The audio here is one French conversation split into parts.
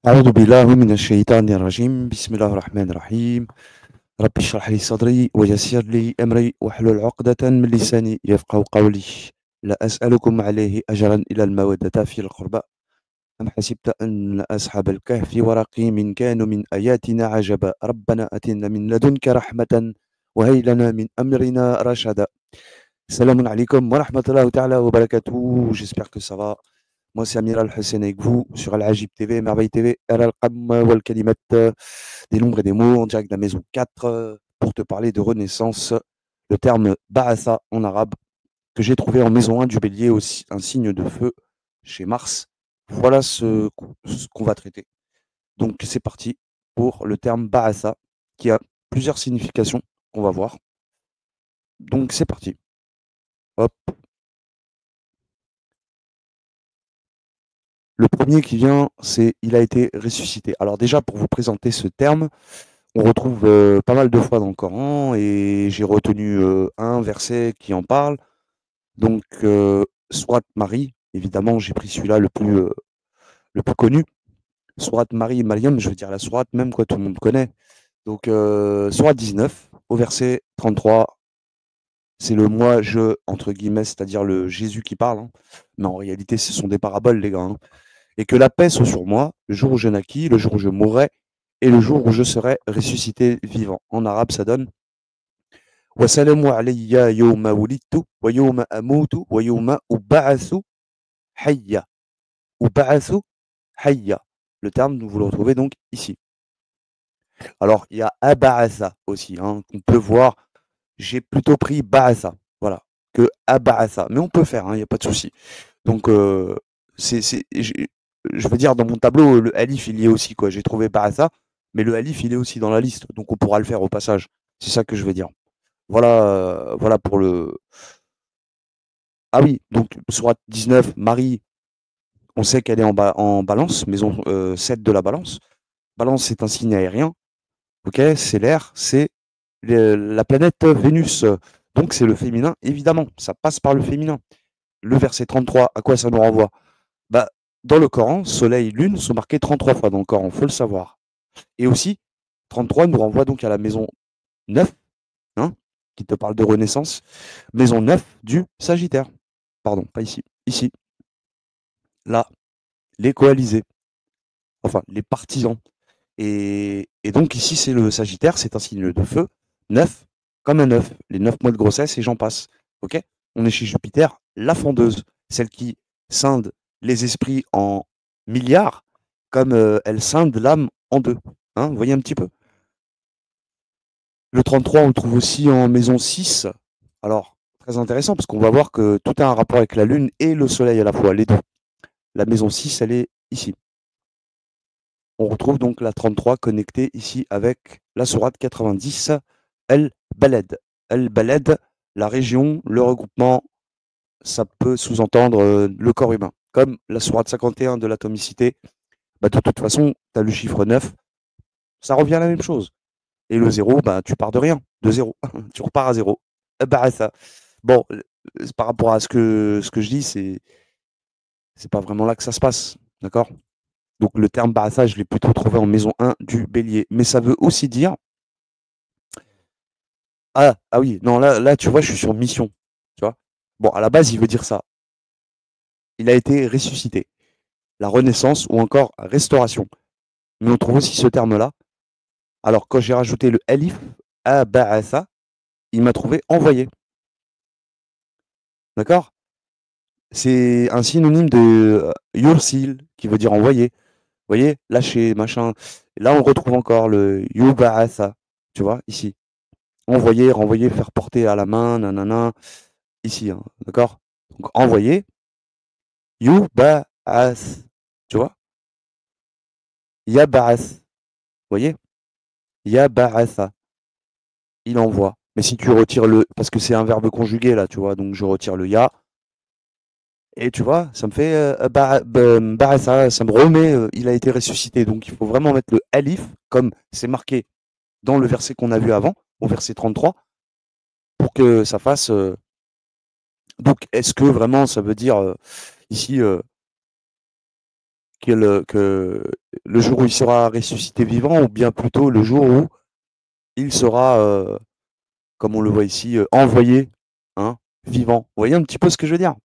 أعوذ بالله من الشيطان الرجيم بسم الله الرحمن الرحيم رب اشرح لي صدري ويسر لي أمري واحلل عقدة من لساني يفقه قولي لا أسألكم عليه أجرا إلا المودة في القربى أم حسبت أن أصحاب الكهف ورقيم كانوا من آياتنا عجبا ربنا أتنا من لدنك رحمة وهي لنا من أمرنا رشدا السلام عليكم ورحمة الله تعالى وبركاته. J'espère que ça va. Moi, c'est Amiral Hussein avec vous sur Al-Ajib TV, Merveille TV, Al-Qam wal Kalimat, des nombres et des mots en direct de la maison 4 pour te parler de renaissance. Le terme Ba'atha en arabe que j'ai trouvé en maison 1 du bélier, aussi un signe de feu chez Mars. Voilà ce qu'on va traiter. Donc, c'est parti pour le terme Ba'atha qui a plusieurs significations qu'on va voir. Donc, c'est parti. Hop. Le premier qui vient, c'est il a été ressuscité. Alors déjà, pour vous présenter ce terme, on retrouve pas mal de fois dans le Coran et j'ai retenu un verset qui en parle. Donc, Sourate Marie, évidemment, j'ai pris celui-là le plus connu. Sourate Marie et Mariam, je veux dire la sourate même, quoi, tout le monde connaît. Donc, Sourate 19, au verset 33, c'est le moi, je, entre guillemets, c'est-à-dire le Jésus qui parle, hein. Mais en réalité, ce sont des paraboles, les gars, hein. Et que la paix soit sur moi, le jour où je naquis, le jour où je mourrai, et le jour où je serai ressuscité vivant. En arabe, ça donne وسلام علي يوم ولدت ويوم أموت ويوم أبعث حيا. أبعث حيا. Le terme, vous le retrouvez donc ici. Alors, il y a Aba'atha aussi, hein, qu'on peut voir. J'ai plutôt pris Ba'atha, voilà, que Aba'atha. Mais on peut faire, il n'y a pas de souci. Donc, je veux dire, dans mon tableau, le Alif, il y est aussi, quoi. J'ai trouvé Ba'atha, mais le Alif, il est aussi dans la liste. Donc, on pourra le faire au passage. C'est ça que je veux dire. Voilà, voilà pour le. Ah oui, donc, sourate 19, Marie, on sait qu'elle est en balance, maison 7 de la balance. Balance, c'est un signe aérien. Ok, c'est l'air, c'est la planète Vénus. Donc, c'est le féminin, évidemment. Ça passe par le féminin. Le verset 33, à quoi ça nous renvoie? Bah, dans le Coran, soleil, lune sont marqués 33 fois dans le Coran, faut le savoir. Et aussi, 33 nous renvoie donc à la maison 9, hein, qui te parle de renaissance. Maison 9 du Sagittaire. Pardon, pas ici. Ici, là, les coalisés. Enfin, les partisans. Et donc ici, c'est le Sagittaire, c'est un signe de feu. 9, comme un œuf. Les 9 mois de grossesse et j'en passe. Ok? On est chez Jupiter, la fondeuse. Celle qui scinde les esprits en milliards, comme elle scinde l'âme en deux. Hein, vous voyez un petit peu? Le 33, on le trouve aussi en maison 6. Alors, très intéressant, parce qu'on va voir que tout a un rapport avec la Lune et le Soleil à la fois, les deux. La maison 6, elle est ici. On retrouve donc la 33 connectée ici avec la sourate 90, El-Baled. El-Baled, la région, le regroupement, ça peut sous-entendre le corps humain. Comme la sourate 51 de l'atomicité, bah, de toute façon, tu as le chiffre 9, ça revient à la même chose. Et le 0, bah, tu pars de rien, de 0. Tu repars à 0. Bah, ça. Bon, par rapport à ce que je dis, c'est pas vraiment là que ça se passe. D'accord? Donc le terme Ba'atha, je l'ai plutôt trouvé en maison 1 du bélier. Mais ça veut aussi dire. Ah oui, non, là, tu vois, je suis sur mission. Tu vois? Bon, à la base, il veut dire ça. Il a été ressuscité. La renaissance ou encore restauration. Mais on trouve aussi ce terme-là. Alors, quand j'ai rajouté le alif, Ba'atha, il m'a trouvé envoyé. D'accord? C'est un synonyme de yursil, qui veut dire envoyer. Vous voyez? Lâcher, machin. Là, on retrouve encore le yuba'atha. Tu vois? Ici. Envoyer, renvoyer, faire porter à la main, nanana. Ici, hein, d'accord? Donc, envoyer, yuba'ath. Tu vois? Yaba'ath. Vous voyez? Yaba'atha. Il envoie. Mais si tu retires le. Parce que c'est un verbe conjugué, là, tu vois? Donc, je retire le ya. Et tu vois, ça me fait ba'atha, ça me remet, il a été ressuscité. Donc, il faut vraiment mettre le alif, comme c'est marqué dans le verset qu'on a vu avant, au verset 33, pour que ça fasse. Donc, est-ce que vraiment ça veut dire ici que le jour où il sera ressuscité vivant, ou bien plutôt le jour où il sera, comme on le voit ici, envoyé, hein, vivant. Vous voyez un petit peu ce que je veux dire?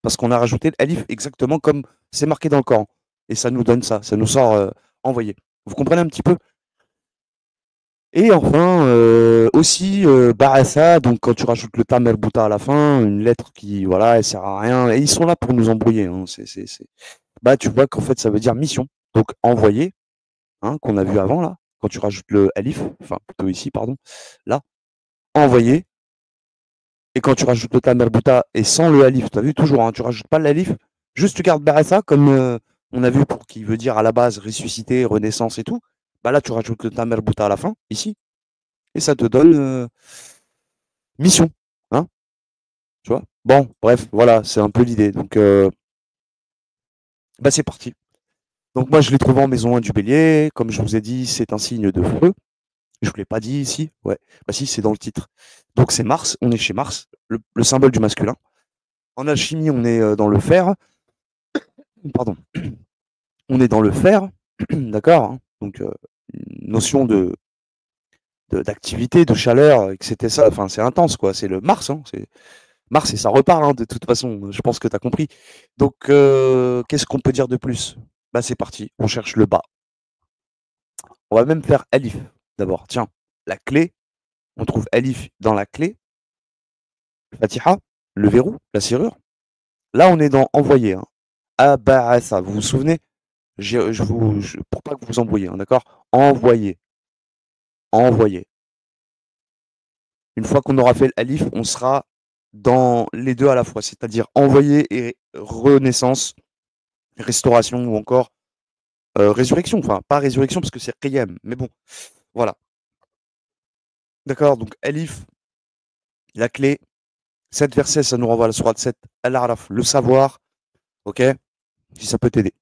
Parce qu'on a rajouté alif exactement comme c'est marqué dans le Coran. Et ça nous donne ça nous sort envoyé. Vous comprenez un petit peu? Et enfin, aussi, Ba'atha, donc quand tu rajoutes le tam el-bouta à la fin, une lettre qui, voilà, elle sert à rien. Et ils sont là pour nous embrouiller. Hein. Bah, tu vois qu'en fait, ça veut dire mission. Donc envoyé, hein, qu'on a vu avant là, quand tu rajoutes le alif, enfin plutôt ici, pardon, là, envoyé. Et quand tu rajoutes le tam el-bouta et sans le alif, tu as vu toujours, hein, tu rajoutes pas l'alif, juste tu gardes Ba'atha comme on a vu pour qui veut dire à la base ressusciter, renaissance et tout. Bah là, tu rajoutes le tam el-bouta à la fin, ici, et ça te donne mission. Hein, tu vois? Bon, bref, voilà, c'est un peu l'idée. Donc, bah, c'est parti. Donc, moi, je l'ai trouvé en maison 1 du bélier. Comme je vous ai dit, c'est un signe de feu. Je vous l'ai pas dit ici. Ouais. Bah, si, c'est dans le titre. Donc, c'est Mars. On est chez Mars, le symbole du masculin. En alchimie, on est dans le fer. Pardon. On est dans le fer. D'accord, hein. Donc, une notion d'activité, de chaleur, et que c'était ça. Enfin, c'est intense, quoi. C'est le Mars. Hein. C'est Mars et ça repart, hein, de toute façon. Je pense que tu as compris. Donc, qu'est-ce qu'on peut dire de plus? Bah, c'est parti. On cherche le bas. On va même faire Alif d'abord. Tiens, la clé. On trouve Alif dans la clé. Fatiha, le verrou, la serrure. Là, on est dans envoyer. Hein. Aba'asa. Vous vous souvenez? Pour pas que vous vous embrouillez, hein, d'accord? Envoyer. Envoyer. Une fois qu'on aura fait l'alif, on sera dans les deux à la fois, c'est-à-dire envoyer et renaissance, restauration ou encore résurrection. Enfin, pas résurrection parce que c'est Qiyam, mais bon, voilà. D'accord, donc alif, la clé, 7 versets, ça nous renvoie à la sourate 7, Al-Araf, le savoir, ok? Si ça peut t'aider.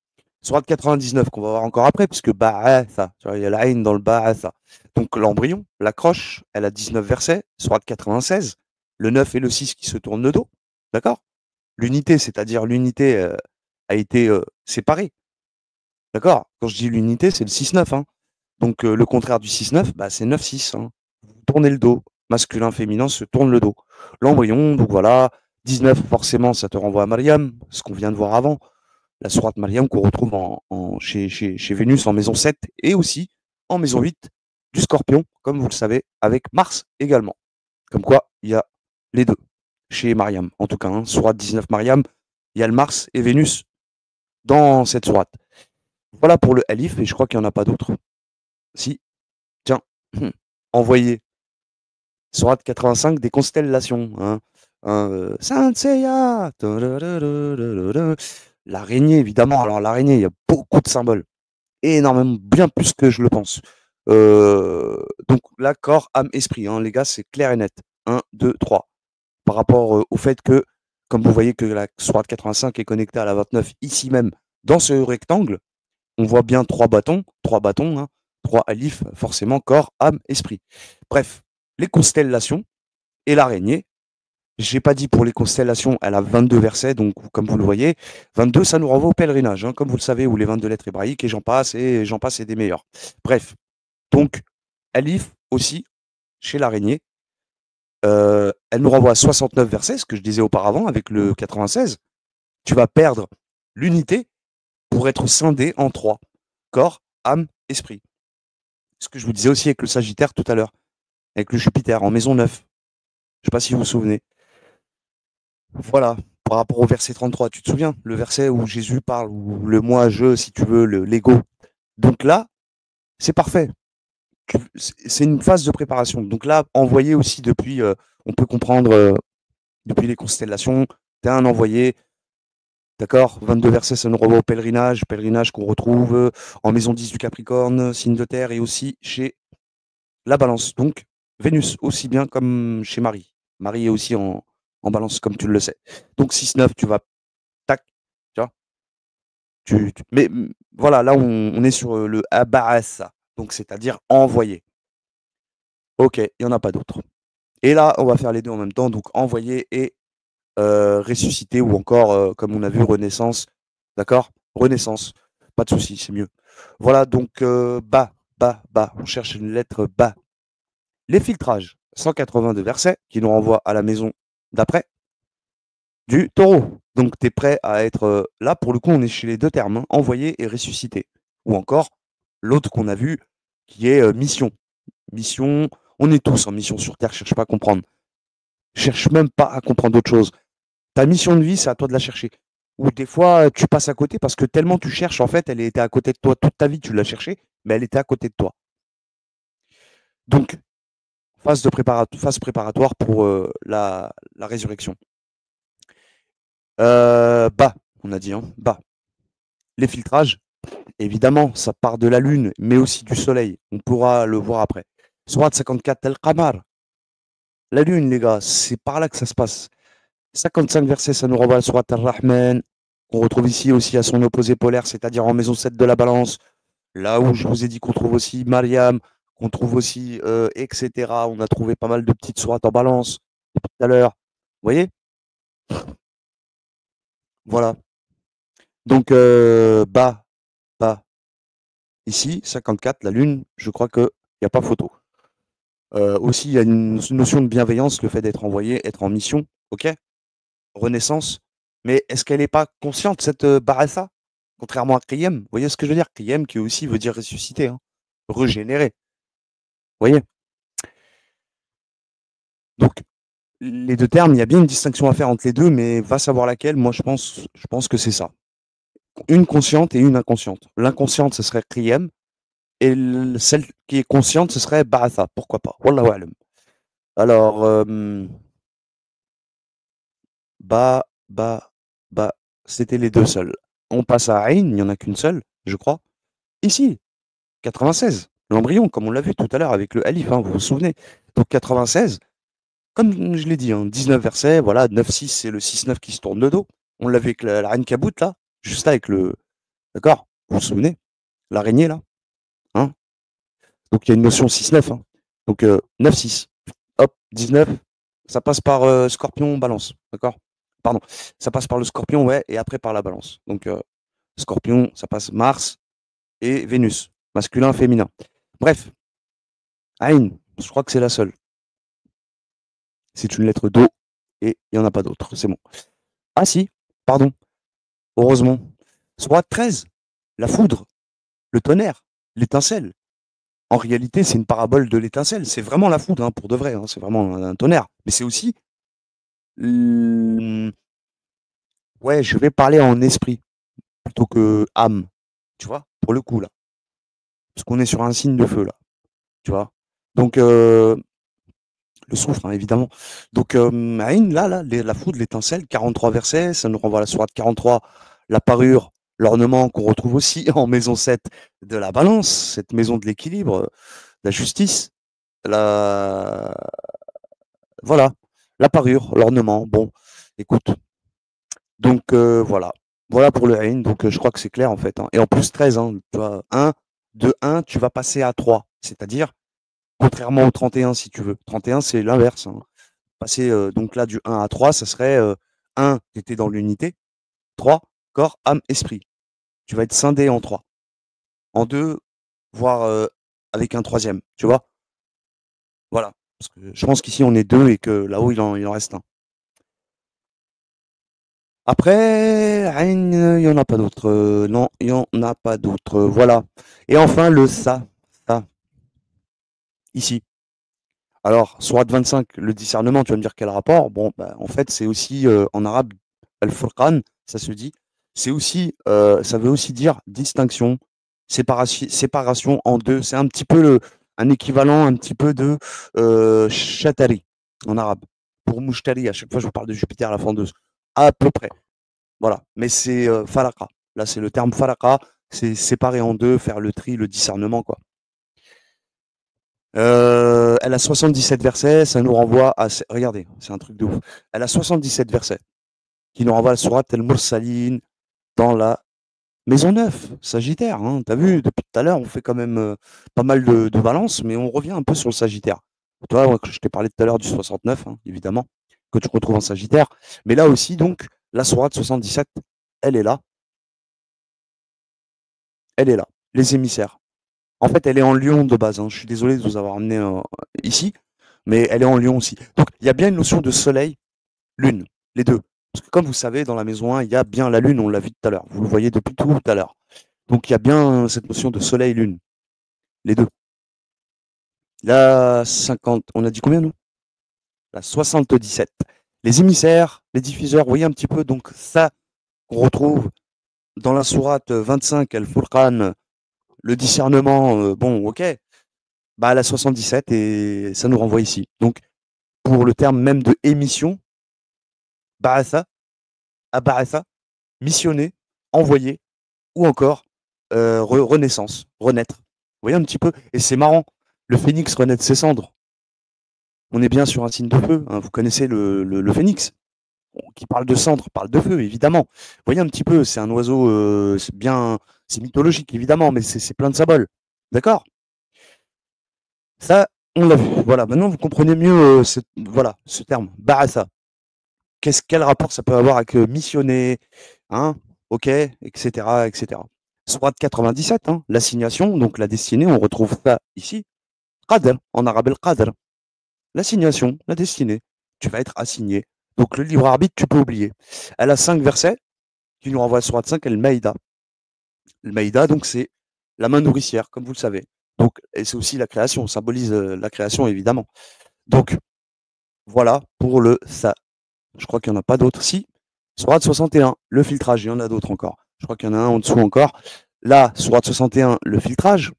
Sourate 99 qu'on va voir encore après, puisque Ba'atha, tu vois, il y a la haine dans le Ba'atha. Donc l'embryon, la croche, elle a 19 versets, Sourate 96, le 9 et le 6 qui se tournent le dos, d'accord? L'unité, c'est-à-dire l'unité a été séparée, d'accord? Quand je dis l'unité, c'est le 6-9, hein. Donc le contraire du 6-9, bah, c'est 9-6, hein. Tournez le dos, masculin, féminin se tourne le dos. L'embryon, donc voilà, 19 forcément, ça te renvoie à Mariam, ce qu'on vient de voir avant, la sourate Mariam qu'on retrouve chez Vénus en maison 7 et aussi en maison 8 du Scorpion, comme vous le savez, avec Mars également. Comme quoi, il y a les deux chez Mariam, en tout cas, hein, sourate 19 Mariam, il y a le Mars et Vénus dans cette sourate. Voilà pour le Alif, et je crois qu'il n'y en a pas d'autres. Si, tiens, envoyé. Sourate 85 des constellations. Hein. Saint Seiya. L'araignée, évidemment. Alors, l'araignée, il y a beaucoup de symboles. Énormément, bien plus que je le pense. Donc, là, corps, âme, esprit. Hein, les gars, c'est clair et net. 1, 2, 3. Par rapport au fait que, comme vous voyez que la Sourate 85 est connectée à la 29 ici même, dans ce rectangle, on voit bien 3 bâtons, hein, 3 alifs, forcément, corps, âme, esprit. Bref, les constellations et l'araignée. J'ai pas dit pour les constellations, elle a 22 versets, donc comme vous le voyez, 22, ça nous renvoie au pèlerinage, hein, comme vous le savez, ou les 22 lettres hébraïques, et j'en passe, et des meilleurs. Bref, donc, alif aussi, chez l'araignée, elle nous renvoie à 69 versets, ce que je disais auparavant avec le 96. Tu vas perdre l'unité pour être scindé en 3. Corps, âme, esprit. Ce que je vous disais aussi avec le Sagittaire tout à l'heure, avec le Jupiter en maison 9. Je ne sais pas si vous vous souvenez. Voilà, par rapport au verset 33, tu te souviens? Le verset où Jésus parle, ou le moi, je, si tu veux, l'ego. Donc là, c'est parfait. C'est une phase de préparation. Donc là, envoyé aussi depuis, on peut comprendre depuis les constellations, tu es un envoyé, d'accord? 22 versets, ça nous renvoie au pèlerinage, pèlerinage qu'on retrouve en maison 10 du Capricorne, signe de terre, et aussi chez la Balance. Donc, Vénus, aussi bien comme chez Marie. Marie est aussi en Balance, comme tu le sais. Donc, 6-9, tu vas, tac, tu vois. Mais voilà, là, on est sur le Abasa, donc c'est-à-dire envoyer. Ok, il n'y en a pas d'autre. Et là, on va faire les deux en même temps, donc envoyer et ressusciter, ou encore, comme on a vu, renaissance. D'accord? Renaissance. Pas de souci, c'est mieux. Voilà, donc ba, ba, ba. On cherche une lettre ba. Les filtrages, 182 versets qui nous renvoient à la maison d'après du taureau. Donc tu es prêt à être là, pour le coup, on est chez les deux termes, hein, envoyer et ressusciter. Ou encore l'autre qu'on a vu qui est mission. Mission, on est tous en mission sur Terre, cherche pas à comprendre. Cherche même pas à comprendre autre chose. Ta mission de vie, c'est à toi de la chercher. Ou des fois, tu passes à côté parce que tellement tu cherches, en fait, elle était à côté de toi toute ta vie, tu l'as cherchée, mais elle était à côté de toi. Donc, phase préparatoire pour la résurrection. Bas, on a dit, hein, bas. Les filtrages, évidemment, ça part de la Lune, mais aussi du Soleil. On pourra le voir après. Sourate 54, Al-Qamar. La Lune, les gars, c'est par là que ça se passe. 55 versets, ça nous renvoie à Sourate Ar-Rahman, qu'on retrouve ici aussi à son opposé polaire, c'est-à-dire en maison 7 de la Balance. Là où je vous ai dit qu'on trouve aussi Mariam, qu'on trouve aussi, etc. On a trouvé pas mal de petites sourates en Balance depuis tout à l'heure. Vous voyez? Voilà. Donc, bas, bas. Ici, 54, la Lune, je crois qu'il n'y a pas photo. Aussi, il y a une notion de bienveillance, le fait d'être envoyé, être en mission, ok? Renaissance. Mais est-ce qu'elle n'est pas consciente, cette Barassa? Contrairement à Qiyam, vous voyez ce que je veux dire? Qiyam qui aussi veut dire ressusciter, hein, régénérer. Vous voyez? Donc, les deux termes, il y a bien une distinction à faire entre les deux, mais va savoir laquelle. Moi, je pense que c'est ça. Une consciente et une inconsciente. L'inconsciente, ce serait Qiyam, et celle qui est consciente, ce serait Ba'atha. Pourquoi pas? Wallahu a'lam. Alors, Ba, Ba, Ba, c'était les deux seuls. On passe à Aïn, il n'y en a qu'une seule, je crois. Ici, 96, l'embryon, comme on l'a vu tout à l'heure avec le Alif, hein, vous vous souvenez. Donc 96, comme je l'ai dit, hein, 19 versets, voilà, 9-6, c'est le 6-9 qui se tourne le dos. On l'a vu avec la reine Kabout, là, juste là avec le. D'accord? Vous vous souvenez? L'araignée, là, hein? Donc il y a une notion 6-9, hein. Donc 9-6. Hop, 19, ça passe par Scorpion, Balance. D'accord? Pardon. Ça passe par le Scorpion, ouais, et après par la Balance. Donc Scorpion, ça passe Mars et Vénus. Masculin, féminin. Bref, Aïn, je crois que c'est la seule. C'est une lettre d'eau et il n'y en a pas d'autre. C'est bon. Ah si, pardon. Heureusement. Sourate 13, la foudre, le tonnerre, l'étincelle. En réalité, c'est une parabole de l'étincelle. C'est vraiment la foudre, hein, pour de vrai, hein. C'est vraiment un tonnerre. Mais c'est aussi. Ouais, je vais parler en esprit plutôt que âme. Tu vois, pour le coup, là. Parce qu'on est sur un signe de feu, là. Tu vois. Donc, le soufre, hein, évidemment. Donc, Aïn, là, la foudre, l'étincelle, 43 versets, ça nous renvoie à la sourate 43, la parure, l'ornement qu'on retrouve aussi en maison 7 de la balance, cette maison de l'équilibre, de la justice, la... voilà, la parure, l'ornement. Bon, écoute, donc voilà. Voilà pour le Aïn, donc je crois que c'est clair en fait, hein. Et en plus 13, hein, tu vois, 1, de 1, tu vas passer à 3, c'est-à-dire, contrairement au 31 si tu veux. 31, c'est l'inverse, hein. Passer donc là du 1 à 3, ça serait 1, tu étais dans l'unité, 3, corps, âme, esprit. Tu vas être scindé en 3. En 2, voire avec un troisième, tu vois? Voilà. Parce que je pense qu'ici on est 2 et que là-haut il en reste un. Après, Aïn, il n'y en a pas d'autres. Non, il n'y en a pas d'autres. Voilà. Et enfin le ça, ici. Alors, sourate 25, le discernement, tu vas me dire quel rapport? Bon, bah, en fait, c'est aussi en arabe, al-furqan, ça se dit. C'est aussi, ça veut aussi dire distinction, séparation en deux. C'est un petit peu un équivalent un petit peu de shatari en arabe. Pour mouchtari, à chaque fois je vous parle de Jupiter à la fendeuse. À peu près. Voilà. Mais c'est faraka. Là, c'est le terme faraka. C'est séparer en deux, faire le tri, le discernement, quoi. Elle a 77 versets, ça nous renvoie à. Regardez, c'est un truc de ouf. Elle a 77 versets qui nous renvoie à la sourate El-Mursaline dans la maison 9, Sagittaire. Hein. Tu as vu, depuis tout à l'heure, on fait quand même pas mal de balances, mais on revient un peu sur le Sagittaire. Toi, je t'ai parlé tout à l'heure du 69, hein, évidemment, que tu retrouves en Sagittaire. Mais là aussi, donc, la sourate 77, elle est là. elle est là, les émissaires. En fait, elle est en lion de base, hein. Je suis désolé de vous avoir amené ici, mais elle est en lion aussi. Donc, il y a bien une notion de soleil, lune, les deux. Parce que comme vous savez, dans la maison 1, il y a bien la lune, on l'a vu tout à l'heure. Vous le voyez depuis tout à l'heure. Donc, il y a bien cette notion de soleil-lune, les deux. La 50, on a dit combien, nous? La 77. Les émissaires, les diffuseurs, vous voyez un petit peu, donc ça, qu'on retrouve dans la sourate 25, Al-Furqan, le discernement, bon, ok, bah, la 77, et ça nous renvoie ici. Donc, pour le terme même de émission, ba'atha, aba'atha, missionner, envoyer, ou encore renaissance, renaître. Vous voyez un petit peu? Et c'est marrant, le phénix renaît de ses cendres. On est bien sur un signe de feu, hein. Vous connaissez le phénix, qui parle de cendres, parle de feu, évidemment. Vous voyez un petit peu, c'est un oiseau, c'est bien, c'est mythologique, évidemment, mais c'est plein de symboles. D'accord? Ça, on l'a vu. Voilà, maintenant vous comprenez mieux voilà, ce terme, ba'atha. Quel rapport ça peut avoir avec missionner, hein, ok, etc., etc. Sourate 97, hein, l'assignation, donc la destinée, on retrouve ça ici. Qadr, en arabe al-qadr. L'assignation, la destinée. Tu vas être assigné. Donc le libre arbitre, tu peux oublier. Elle a 5 versets qui nous renvoient à Sourate 5, Al-Maïda. Al-Maïda, donc c'est la main nourricière, comme vous le savez. Donc, et c'est aussi la création, symbolise la création, évidemment. Donc, voilà pour le ça. Je crois qu'il n'y en a pas d'autres. Si, Sourate 61, le filtrage, il y en a d'autres encore. Je crois qu'il y en a un en dessous encore. Là, Sourate 61, le filtrage.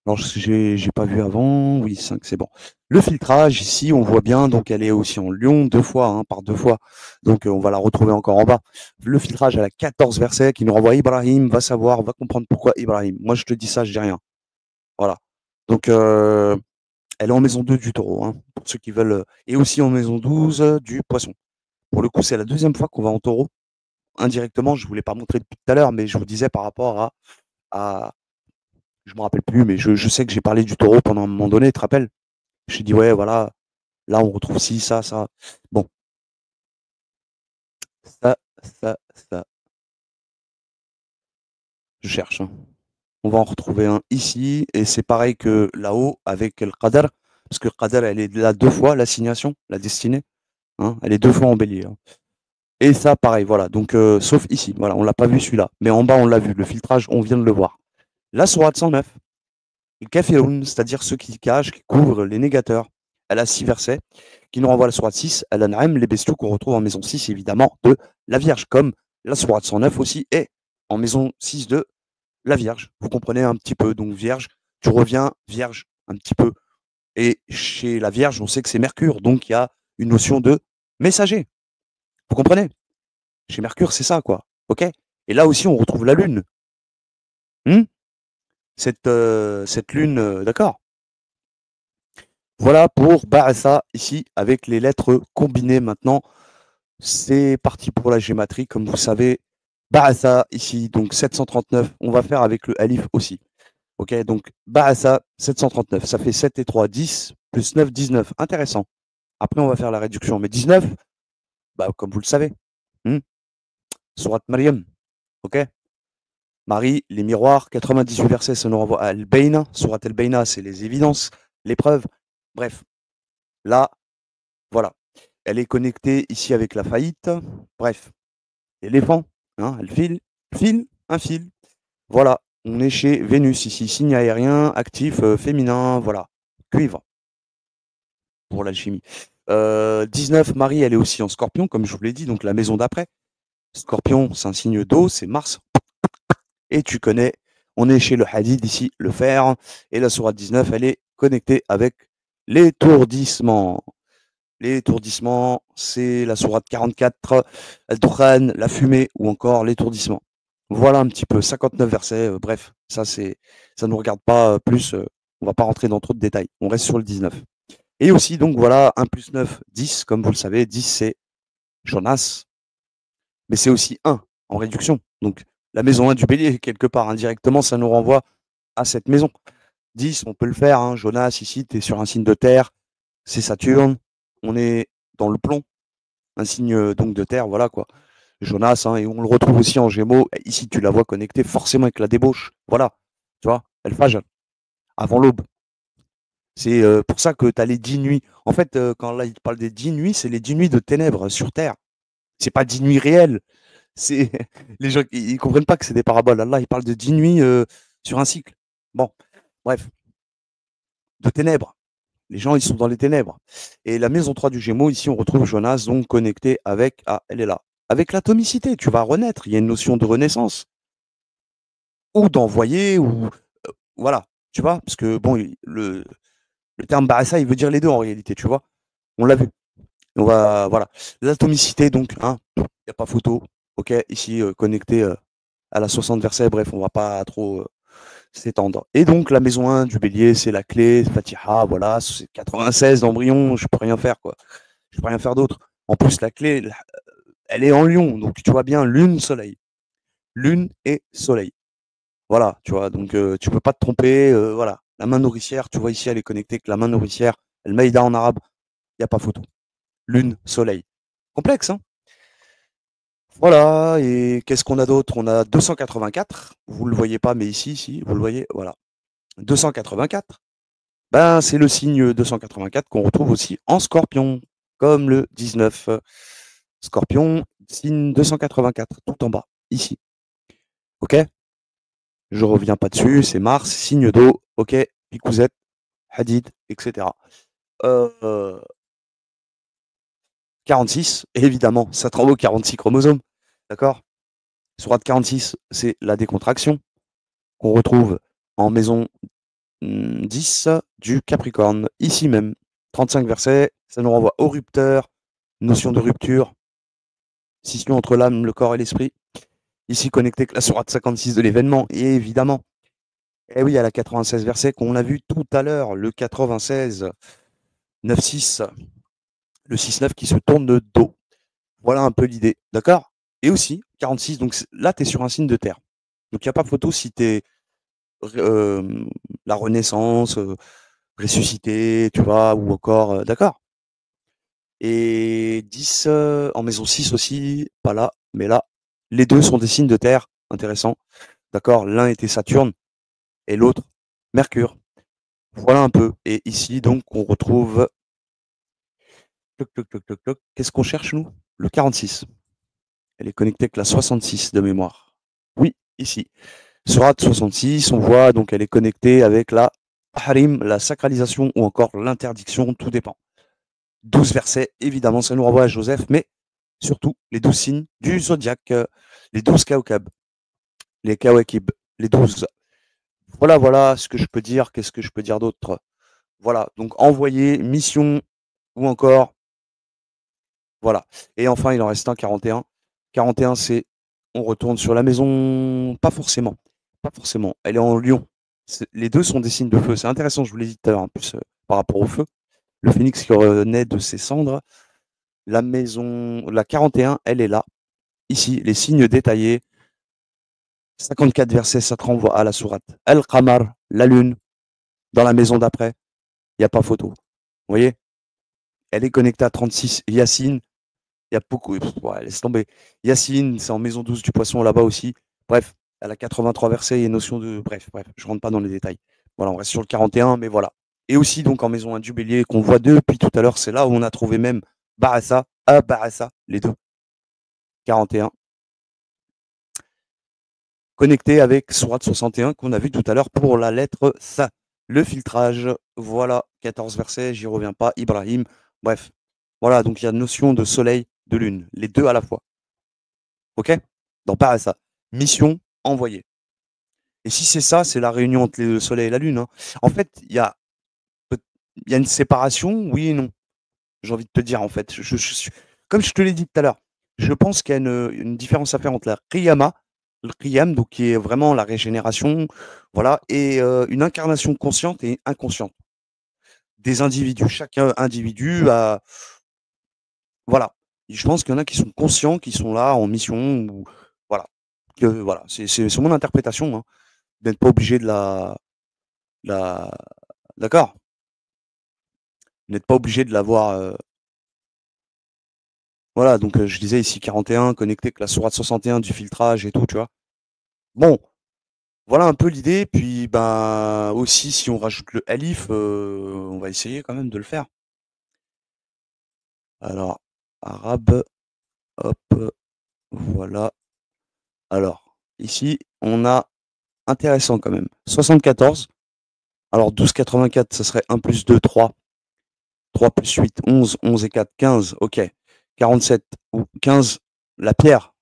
Alors, j'ai pas vu avant. Oui, 5, c'est bon. Le filtrage, ici, on voit bien, donc elle est aussi en lion, 2 fois, hein, par 2 fois. Donc, on va la retrouver encore en bas. Le filtrage, elle a 14 versets qui nous renvoie Ibrahim, va savoir, va comprendre pourquoi Ibrahim. Moi, je te dis ça, je dis rien. Voilà. Donc, elle est en maison 2 du taureau, hein, pour ceux qui veulent. Et aussi en maison 12 du poisson. Pour le coup, c'est la deuxième fois qu'on va en taureau. Indirectement, je ne vous l'ai pas montré depuis tout à l'heure, mais je vous disais par rapport à je me rappelle plus, mais je sais que j'ai parlé du taureau pendant un moment donné, tu te rappelles? J'ai dit, ouais, voilà, là, on retrouve ci, ça, ça. Bon, ça, ça, je cherche, hein. On va en retrouver un ici, et c'est pareil que là-haut avec le qadar, parce que le qadar, elle est là 2 fois, l'assignation, la destinée, hein, elle est 2 fois en bélier, hein. Et ça, pareil, voilà. Donc, sauf ici, voilà, on l'a pas vu celui-là. Mais en bas, on l'a vu. Le filtrage, on vient de le voir. La sourate 109, le kafirun, c'est-à-dire ceux qui cachent, qui couvrent les négateurs. Elle a 6 versets, qui nous renvoient à la sourate 6, à l'An'am, les bestiaux qu'on retrouve en maison 6, évidemment, de la Vierge, comme la sourate 109 aussi est en maison 6 de la Vierge. Vous comprenez un petit peu. Donc, Vierge, tu reviens, Vierge, un petit peu. Et chez la Vierge, on sait que c'est Mercure, donc il y a une notion de messager. Vous comprenez? Chez Mercure, c'est ça, quoi. OK? Et là aussi, on retrouve la Lune. Mmh? Cette Lune, d'accord. Voilà pour Ba'atha, ici, avec les lettres combinées maintenant. C'est parti pour la gématrie, comme vous savez. Ba'atha, ici, donc 739. On va faire avec le alif aussi. OK? Donc, Ba'atha, 739. Ça fait 7 et 3, 10, plus 9, 19. Intéressant. Après, on va faire la réduction. Mais 19, bah, comme vous le savez. Mmh? Sourate Maryam. OK? Marie, les miroirs, 98 versets, ça nous renvoie à Al-Bayna. Sourate Al-Bayna, c'est les évidences, les preuves. Bref, là, voilà. Elle est connectée ici avec la faillite. Bref, l'éléphant, hein, elle file, un fil. Voilà, on est chez Vénus ici, signe aérien, actif, féminin, voilà. Cuivre, pour l'alchimie. 19, Marie, elle est aussi en scorpion, comme je vous l'ai dit, donc la maison d'après. Scorpion, c'est un signe d'eau, c'est Mars. Et tu connais, on est chez le hadid ici, le fer, et la sourate 19, elle est connectée avec l'étourdissement. L'étourdissement, c'est la sourate 44, Al-Dukhan, la fumée, ou encore l'étourdissement. Voilà un petit peu, 59 versets, bref, ça ne nous regarde pas plus, on va pas rentrer dans trop de détails, on reste sur le 19. Et aussi, donc voilà, 1 plus 9, 10, comme vous le savez, 10 c'est Jonas, mais c'est aussi 1 en réduction. Donc la maison 1 du bélier, quelque part, indirectement, ça nous renvoie à cette maison. 10, on peut le faire, hein. Jonas, ici, tu es sur un signe de terre, c'est Saturne, on est dans le plomb, un signe donc de terre, voilà quoi. Jonas, hein, et on le retrouve aussi en Gémeaux. Ici, tu la vois connectée forcément avec la débauche. Voilà, tu vois, elle fage avant l'aube. C'est pour ça que tu as les 10 nuits. En fait, quand là, il parle des 10 nuits, c'est les 10 nuits de ténèbres sur Terre. C'est pas 10 nuits réelles. C'est les gens, ils comprennent pas que c'est des paraboles. Allah, il parle de 10 nuits sur un cycle. Bon, bref, de ténèbres. Les gens, ils sont dans les ténèbres. Et la maison 3 du Gémeaux, ici, on retrouve Jonas, donc connecté avec, ah, elle est là, avec l'atomicité. Tu vas renaître. Il y a une notion de renaissance. Ou d'envoyer, ou voilà, tu vois, parce que bon, le terme Barassa, il veut dire les deux en réalité, tu vois. On l'a vu. On va, voilà. L'atomicité, donc, hein, il n'y a pas photo. Ok, ici, connecté à la 60 versets, bref, on va pas trop s'étendre. Et donc, la maison 1 du bélier, c'est la clé, Fatiha, voilà, c'est 96 d'embryon, je peux rien faire, quoi. Je peux rien faire d'autre. En plus, la clé, elle est en lion, donc tu vois bien, lune, soleil. Lune et soleil. Voilà, tu vois, donc tu peux pas te tromper, voilà. La main nourricière, tu vois ici, elle est connectée avec la main nourricière, El Maïda en arabe, il n'y a pas photo. Lune, soleil. Complexe, hein? Voilà, et qu'est-ce qu'on a d'autre? On a 284, vous le voyez pas, mais ici, si, vous le voyez, voilà. 284, ben, c'est le signe 284 qu'on retrouve aussi en Scorpion, comme le 19. Scorpion, signe 284, tout en bas, ici. Ok? Je reviens pas dessus, c'est Mars, signe d'eau, ok, Picouzette, Hadid, etc. Euh, 46, évidemment, ça te renvoie aux 46 chromosomes. D'accord? Sourate 46, c'est la décontraction qu'on retrouve en maison 10 du Capricorne, ici même. 35 versets, ça nous renvoie au rupteur, notion de rupture, scission entre l'âme, le corps et l'esprit. Ici connecté avec la sourate 56 de l'événement, et évidemment, eh oui, à la 96 versets qu'on a vu tout à l'heure, le 96, 9-6, le 6-9 qui se tourne de dos. Voilà un peu l'idée, d'accord? Et aussi, 46, donc là, tu es sur un signe de terre. Donc, il n'y a pas photo si tu es la Renaissance, ressuscité, tu vois, ou encore, d'accord? Et 10 en maison 6 aussi, pas là, mais là. Les deux sont des signes de terre, intéressant. D'accord? L'un était Saturne et l'autre Mercure. Voilà un peu. Et ici, donc, on retrouve. Qu'est-ce qu'on cherche, nous? Le 46. Elle est connectée avec la 66 de mémoire. Oui, ici. Sourate 66, on voit donc elle est connectée avec la harim, la sacralisation ou encore l'interdiction, tout dépend. 12 versets, évidemment, ça nous renvoie à Joseph, mais surtout les 12 signes du zodiaque, les 12 kaokab, les kawakib, les 12. Voilà, voilà ce que je peux dire. Qu'est-ce que je peux dire d'autre? Voilà, donc envoyer, mission ou encore, voilà. Et enfin, il en reste un 41. 41, c'est on retourne sur la maison, pas forcément. Pas forcément. Elle est en lion. Les deux sont des signes de feu. C'est intéressant, je vous l'ai dit tout à l'heure, en plus, par rapport au feu. Le phénix qui renaît de ses cendres. La maison, la 41, elle est là. Ici, les signes détaillés. 54 versets, ça te renvoie à la sourate. Al-Qamar, la lune, dans la maison d'après. Il n'y a pas photo. Vous voyez? Elle est connectée à 36. Yacine, il y a beaucoup. Ouais, laisse tomber. Yacine, c'est en maison 12 du poisson là-bas aussi. Bref, elle a 83 versets et notion de. Bref, je rentre pas dans les détails. Voilà, on reste sur le 41, mais voilà. Et aussi, donc, en maison 1 du bélier, qu'on voit depuis tout à l'heure, c'est là où on a trouvé même Barassa, Barassa, les deux. 41. Connecté avec Sourate 61 qu'on a vu tout à l'heure pour la lettre Sa. Le filtrage, voilà, 14 versets, j'y reviens pas. Ibrahim, bref. Voilà, donc il y a notion de soleil, de lune, les deux à la fois. Ok? Dans Barassa. Mission envoyée. Et si c'est ça, c'est la réunion entre le soleil et la lune, hein. En fait, il y a une séparation, oui et non. J'ai envie de te dire, en fait. Comme je te l'ai dit tout à l'heure, je pense qu'il y a une différence à faire entre la Qiyama, le Qiyam, donc qui est vraiment la régénération, voilà, et une incarnation consciente et inconsciente des individus. Chaque individu a. Voilà. Je pense qu'il y en a qui sont conscients, qui sont là en mission, ou. Voilà. Voilà. C'est mon interprétation, hein. Vous n'êtes pas obligé de la. D'accord? Vous n'êtes pas obligé de l'avoir. Voilà, donc je disais ici 41, connecté avec la sourate 61 du filtrage et tout, tu vois. Bon, voilà un peu l'idée. Puis, ben, aussi, si on rajoute le alif, on va essayer quand même de le faire. Alors, arabe, hop, voilà. Alors, ici, on a intéressant quand même. 74. Alors, 12,84, ça serait 1 plus 2, 3. 3 plus 8, 11. 11 et 4, 15. Ok. 47 ou 15, la pierre.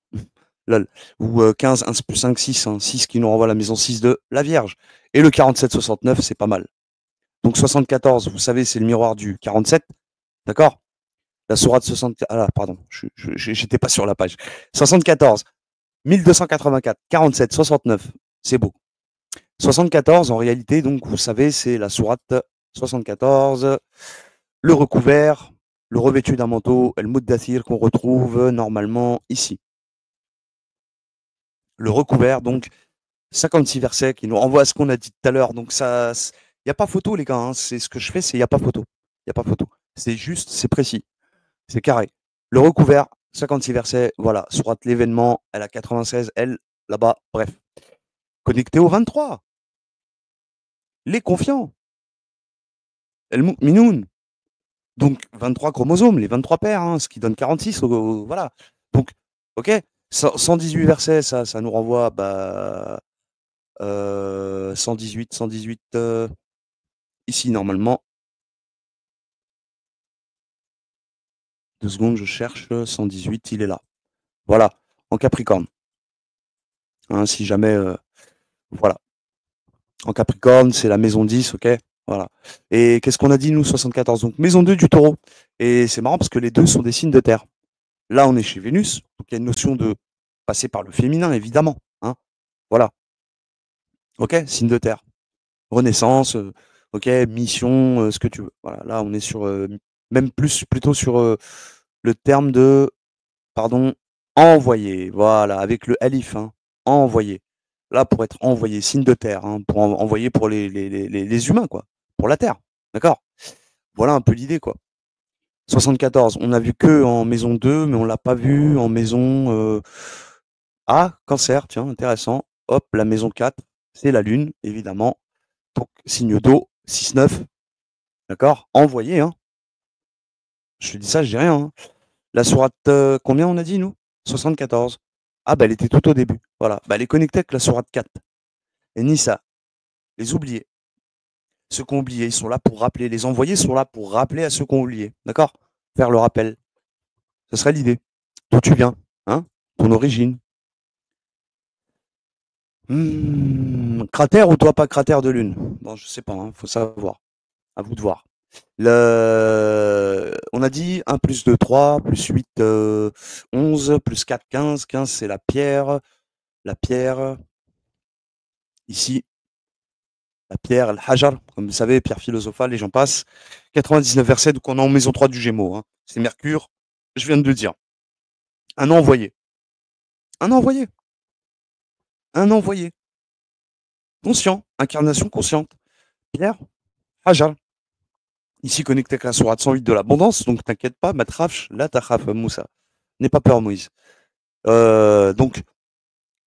Lol. Ou 15, 1 plus 5, 6. Hein. 6 qui nous renvoie à la maison 6 de la Vierge. Et le 47, 69, c'est pas mal. Donc 74, vous savez, c'est le miroir du 47. D'accord. La sourate 64. Ah là, pardon, j'étais pas sur la page. 74, 1284, 47, 69. C'est beau. 74, en réalité, donc, vous savez, c'est la sourate 74, le recouvert, le revêtu d'un manteau, El Muddathir, qu'on retrouve normalement ici. Le recouvert, donc, 56 versets qui nous renvoient à ce qu'on a dit tout à l'heure. Donc, ça, il n'y a pas photo, les gars. Hein. C'est ce que je fais, c'est il n'y a pas photo. Il n'y a pas photo. C'est juste, c'est précis, c'est carré. Le recouvert, 56 versets, voilà. Sourate l'événement, elle a 96, elle, là-bas, bref. Connecté au 23. Les confiants. El Minoun. Donc 23 chromosomes, les 23 paires, hein, ce qui donne 46. Voilà. Donc, ok, 118 versets, ça nous renvoie bah, 118, 118 ici normalement. 2 secondes, je cherche. 118, il est là. Voilà, en Capricorne. Hein, si jamais, voilà. En Capricorne, c'est la maison 10, ok. Voilà. Et qu'est-ce qu'on a dit, nous, 74? Donc maison 2 du taureau. Et c'est marrant parce que les deux sont des signes de terre. Là, on est chez Vénus, donc il y a une notion de passer par le féminin, évidemment. Hein. Voilà. Ok, signe de terre. Renaissance, ok, mission, ce que tu veux. Voilà. Là, on est sur même plus plutôt sur le terme de pardon, envoyer. Voilà, avec le alif, hein, envoyer. Là, pour être envoyé, signe de terre, hein, pour envoyer pour les humains, quoi. Pour la Terre. D'accord. Voilà un peu l'idée, quoi. 74, on a vu que en maison 2, mais on l'a pas vu en maison A, cancer, tiens, intéressant. Hop, la maison 4, c'est la Lune, évidemment. Donc, signe d'eau, 6-9, d'accord. Envoyé, hein. Je te dis ça, je dis rien. Hein. La sourate, combien on a dit, nous? 74. Ah, bah, elle était tout au début. Voilà. Bah, elle est connectée avec la sourate 4. Et Nissa, les oubliés. Ceux qui ont oublié, ils sont là pour rappeler. Les envoyés sont là pour rappeler à ceux qui ont oublié. D'accord. Faire le rappel. Ce serait l'idée. D'où tu viens, hein? Ton origine. Cratère ou toi pas cratère de lune? Bon, je sais pas, hein, faut savoir. À vous de voir. On a dit 1 plus 2, 3, plus 8, 11, plus 4, 15. 15, c'est la pierre. La pierre, ici, la pierre, le hajar, comme vous savez, pierre philosophale, et j'en passe. 99 versets, donc on est en maison 3 du Gémeaux. Hein. C'est Mercure, je viens de le dire. Un envoyé. Un envoyé. Un envoyé. Conscient. Incarnation consciente. Pierre, hajar. Ici connecté avec la sourate 108 de l'abondance, donc t'inquiète pas, matrafsh, la tachaf, Moussa. N'aie pas peur, Moïse. Donc,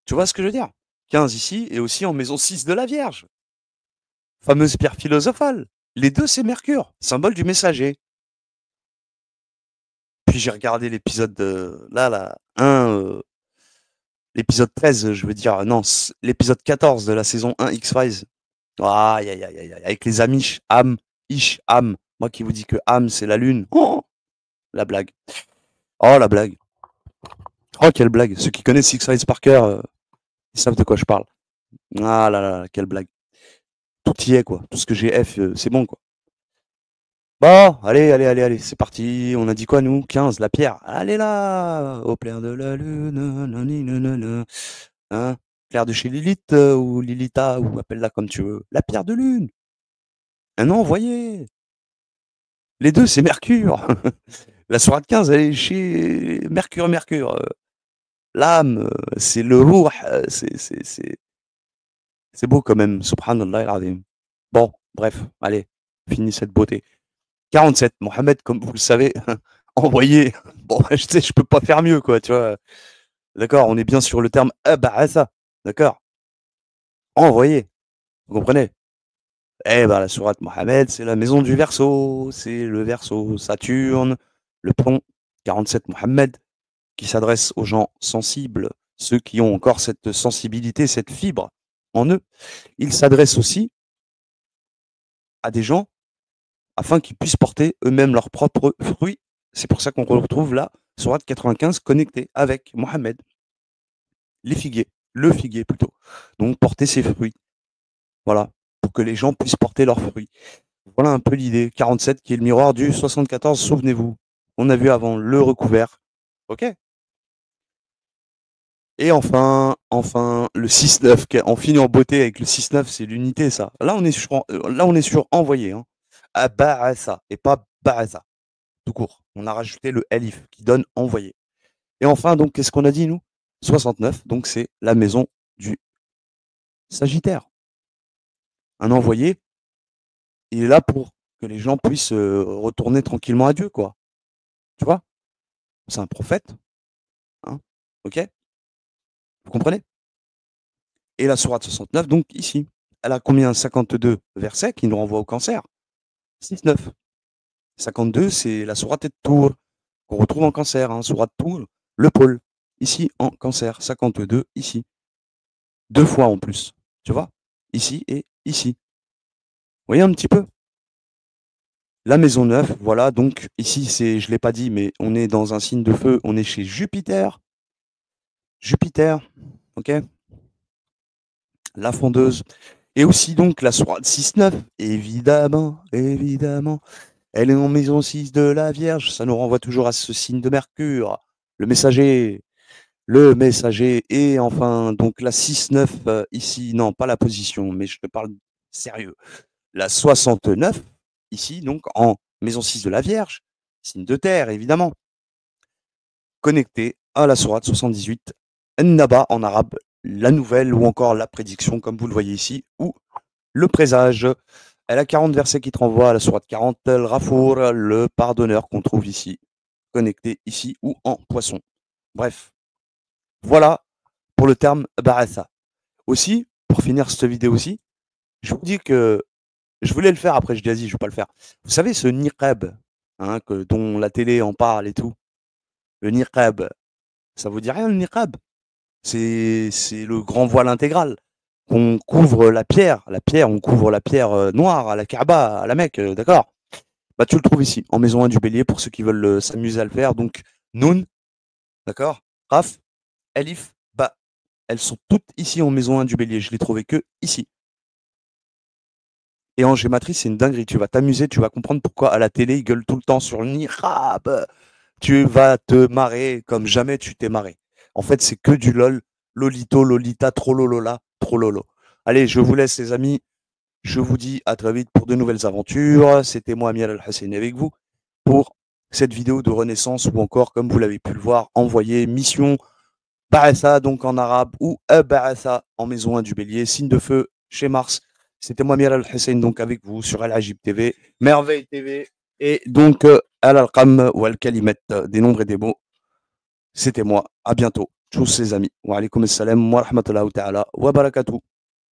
tu vois ce que je veux dire? 15 ici, et aussi en maison 6 de la Vierge. Fameuse pierre philosophale. Les deux, c'est Mercure, symbole du messager. Puis j'ai regardé l'épisode là, 1, l'épisode 13, je veux dire, non, l'épisode 14 de la saison 1 X-Files. Aïe, aïe, aïe, aïe, avec les Amish, Am, Ish, Am. Moi qui vous dis que Am, c'est la lune. Oh, la blague. Oh, la blague. Oh, quelle blague. Ceux qui connaissent X-Files par cœur, ils savent de quoi je parle. Ah là là, quelle blague. Tout y est, quoi. Tout ce que j'ai F, c'est bon, quoi. Bon, allez, allez, allez, allez, c'est parti. On a dit quoi, nous? 15, la pierre. Allez là, au clair de la lune, nanana. Hein? Clair de chez Lilith, ou Lilita, ou appelle-la comme tu veux. La pierre de lune. Un envoyé. Les deux, c'est Mercure. La sourate 15, elle est chez Mercure, Mercure. L'âme, c'est le ruh, c'est beau quand même. Subhanallah al-azim. Bon, bref, allez, fini cette beauté. 47, Mohamed, comme vous le savez, envoyer. Bon, je sais, je peux pas faire mieux, quoi, tu vois. D'accord, on est bien sur le terme ab'asa. D'accord, envoyer. Vous comprenez? Eh ben, la sourate Mohammed, c'est la maison du Verseau, c'est le Verseau, Saturne, le pont 47 Mohammed, qui s'adresse aux gens sensibles, ceux qui ont encore cette sensibilité, cette fibre en eux. Il s'adresse aussi à des gens afin qu'ils puissent porter eux-mêmes leurs propres fruits. C'est pour ça qu'on retrouve là, sourate 95 connectée avec Mohammed, les figuiers, le figuier plutôt. Donc porter ses fruits. Voilà, pour que les gens puissent porter leurs fruits. Voilà un peu l'idée. 47 qui est le miroir du 74, souvenez-vous. On a vu avant le recouvert. OK? Et enfin, le 6-9, on finit en beauté avec le 6-9, c'est l'unité, ça. Là, on est sur envoyer, hein. À Ba'asa, et pas Ba'asa, tout court. On a rajouté le alif qui donne envoyer. Et enfin, donc, qu'est-ce qu'on a dit, nous? 69, donc c'est la maison du Sagittaire. Un envoyé, il est là pour que les gens puissent retourner tranquillement à Dieu, quoi. Tu vois? C'est un prophète, hein? OK? Vous comprenez? Et la sourate 69, donc ici, elle a combien? 52 versets qui nous renvoient au cancer. 6-9. 52, c'est la sourate de Tour, qu'on retrouve en cancer, hein, sourate Tour, le pôle, ici en cancer, 52, ici. Deux fois en plus, tu vois? Ici et ici. Vous voyez un petit peu? La maison 9, voilà, donc ici, je ne l'ai pas dit, mais on est dans un signe de feu, on est chez Jupiter. Jupiter, ok? La fondeuse. Et aussi donc la sourate 6-9, évidemment, évidemment. Elle est en maison 6 de la Vierge, ça nous renvoie toujours à ce signe de Mercure, le messager, le messager. Et enfin, donc la 6-9 ici, non, pas la position, mais je te parle sérieux. La 69 ici, donc en maison 6 de la Vierge, signe de terre, évidemment, connecté à la sourate 78, Naba en arabe, la nouvelle ou encore la prédiction, comme vous le voyez ici, ou le présage. Elle a 40 versets qui te renvoient à la sourate 40, El Rafour, le pardonneur qu'on trouve ici, connecté ici ou en poisson. Bref, voilà pour le terme Ba'atha. Aussi, pour finir cette vidéo aussi, je vous dis que je voulais le faire, après je dis vas-y, je ne vais pas le faire. Vous savez ce niqab, hein, dont la télé en parle et tout, le niqab, ça vous dit rien le niqab? C'est le grand voile intégral. On couvre la pierre, on couvre la pierre noire à la Kaaba, à la Mecque, d'accord? Bah, tu le trouves ici, en maison 1 du Bélier, pour ceux qui veulent s'amuser à le faire. Donc, Noun, d'accord? Raf, Elif, Ba. Elles sont toutes ici en maison 1 du Bélier. Je les trouvais que ici. Et en gématrie, c'est une dinguerie. Tu vas t'amuser, tu vas comprendre pourquoi à la télé, ils gueulent tout le temps sur le niqab. Tu vas te marrer comme jamais tu t'es marré. En fait, c'est que du lol, lolito, lolita, trololola, trololo. Allez, je vous laisse, les amis. Je vous dis à très vite pour de nouvelles aventures. C'était moi, Amiral Al-Husseini, avec vous pour cette vidéo de renaissance ou encore, comme vous l'avez pu le voir, envoyer mission Ba'atha, donc en arabe, ou Ba'atha en maison 1 du Bélier, signe de feu chez Mars. C'était moi, Amiral Al-Hussein, donc avec vous sur Al-Ajib TV, Merveille TV, et donc Al-Alqam ou Al-Kalimet, des nombres et des mots. C'était moi. À bientôt. Tchuss, les amis. Wa alaykoum assalam wa rahmatullahi wa ta'ala wa barakatuh.